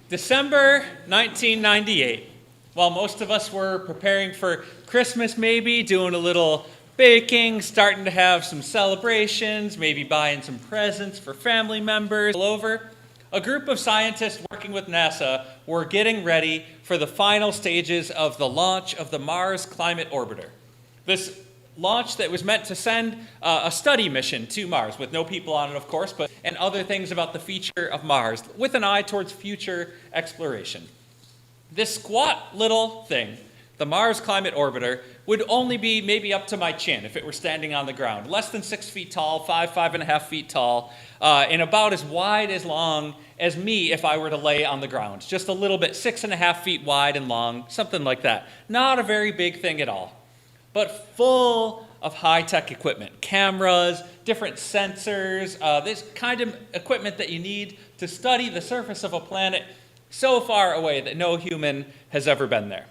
December 1998. While most of us were preparing for Christmas maybe, doing a little baking, starting to have some celebrations, maybe buying some presents for family members all over, a group of scientists working with NASA were getting ready for the final stages of the launch of the Mars Climate Orbiter. This launch that was meant to send a study mission to Mars, with no people on it, of course, and other things about the feature of Mars, with an eye towards future exploration. This squat little thing, the Mars Climate Orbiter, would only be maybe up to my chin if it were standing on the ground. Less than 6 feet tall, 5.5 feet tall, and about as wide as long as me if I were to lay on the ground. Just a little bit, 6.5 feet wide and long, something like that. Not a very big thing at all, but full of high-tech equipment, cameras, different sensors, this kind of equipment that you need to study the surface of a planet so far away that no human has ever been there.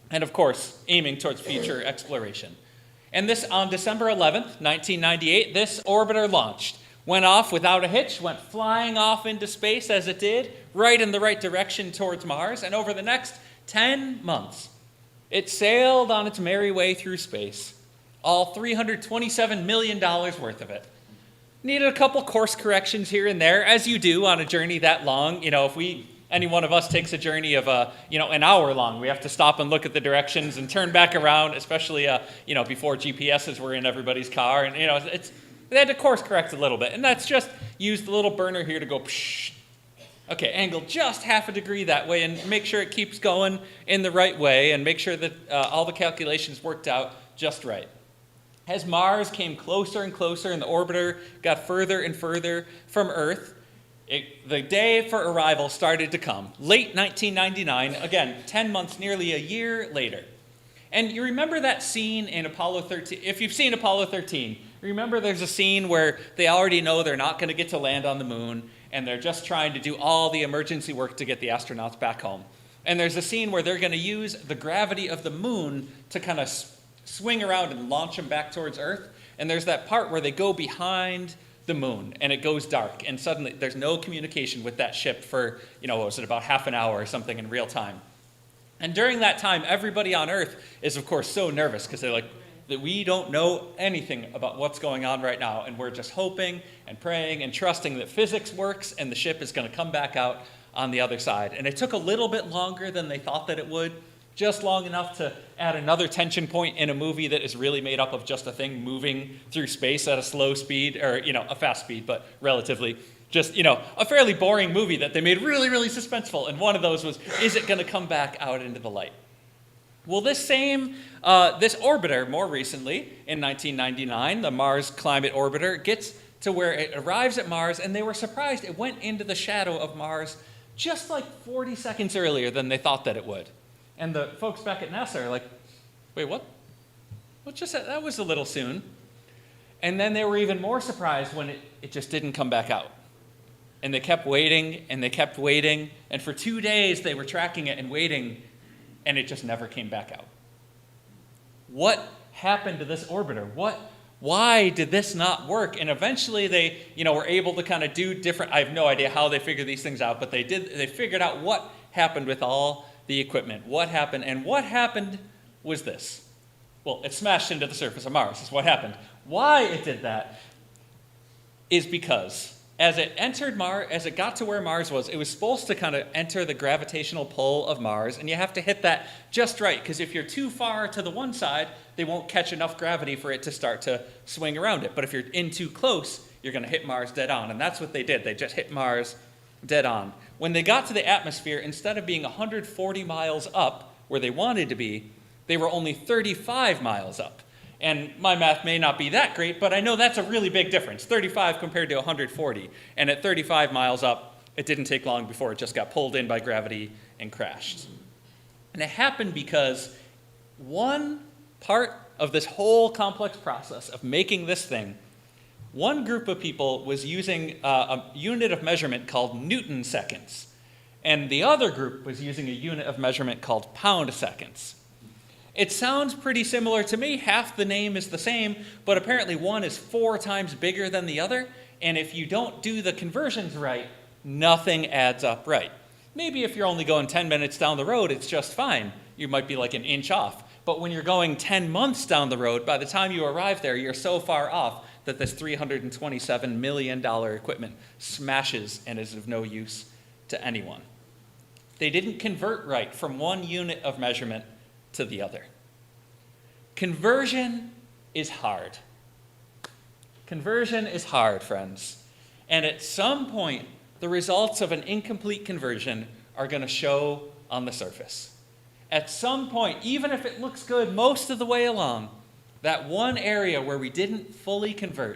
And of course, aiming towards future exploration. And this, on December 11th, 1998, this orbiter launched. Went off without a hitch, went flying off into space as it did, right in the right direction towards Mars. And over the next 10 months, it sailed on its merry way through space, all $327 million worth of it. Needed a couple course corrections here and there, as you do on a journey that long. You know, if any one of us takes a journey of an hour long, we have to stop and look at the directions and turn back around, especially before GPSs were in everybody's car, and they had to course correct a little bit, and that's just use the little burner here to go psh. Okay, angle just half a degree that way, and make sure it keeps going in the right way, and make sure that all the calculations worked out just right. As Mars came closer and closer, and the orbiter got further and further from Earth, the day for arrival started to come. Late 1999, again, 10 months, nearly a year later. And you remember that scene in Apollo 13? If you've seen Apollo 13, remember there's a scene where they already know they're not going to get to land on the moon, and they're just trying to do all the emergency work to get the astronauts back home. And there's a scene where they're going to use the gravity of the moon to kind of swing around and launch them back towards Earth. And there's that part where they go behind the moon, and it goes dark, and suddenly there's no communication with that ship for, about half an hour or something in real time. And during that time, everybody on Earth is, of course, so nervous because they're like, that we don't know anything about what's going on right now, and we're just hoping and praying and trusting that physics works and the ship is going to come back out on the other side. And it took a little bit longer than they thought that it would, just long enough to add another tension point in a movie that is really made up of just a thing moving through space at a slow speed, or a fast speed, but relatively. Just, a fairly boring movie that they made really, really suspenseful. And one of those was, is it going to come back out into the light? Well, this orbiter, more recently, in 1999, the Mars Climate Orbiter, gets to where it arrives at Mars, and they were surprised it went into the shadow of Mars just like 40 seconds earlier than they thought that it would. And the folks back at NASA are like, wait, what? That was a little soon. And then they were even more surprised when it just didn't come back out. And they kept waiting, and they kept waiting, and for 2 days they were tracking it and waiting, and it just never came back out. What happened to this orbiter? Why did this not work? And eventually they, were able to kind of do different, I have no idea how they figured these things out, but they figured out what happened with all the equipment. What happened? And what happened was this. Well, it smashed into the surface of Mars is what happened. Why it did that is because as it entered Mars, as it got to where Mars was, it was supposed to kind of enter the gravitational pull of Mars, and you have to hit that just right, because if you're too far to the one side, they won't catch enough gravity for it to start to swing around it. But if you're in too close, you're going to hit Mars dead on, and that's what they did. They just hit Mars dead on. When they got to the atmosphere, instead of being 140 miles up where they wanted to be, they were only 35 miles up. And my math may not be that great, but I know that's a really big difference, 35 compared to 140. And at 35 miles up, it didn't take long before it just got pulled in by gravity and crashed. And it happened because one part of this whole complex process of making this thing, one group of people was using a unit of measurement called Newton seconds, and the other group was using a unit of measurement called pound seconds. It sounds pretty similar to me. Half the name is the same, but apparently one is 4 times bigger than the other, and if you don't do the conversions right, nothing adds up right. Maybe if you're only going 10 minutes down the road, it's just fine. You might be like an inch off. But when you're going 10 months down the road, by the time you arrive there, you're so far off that this $327 million equipment smashes and is of no use to anyone. They didn't convert right from one unit of measurement to the other. Conversion is hard. Conversion is hard, friends. And at some point, the results of an incomplete conversion are going to show on the surface. At some point, even if it looks good most of the way along, that one area where we didn't fully convert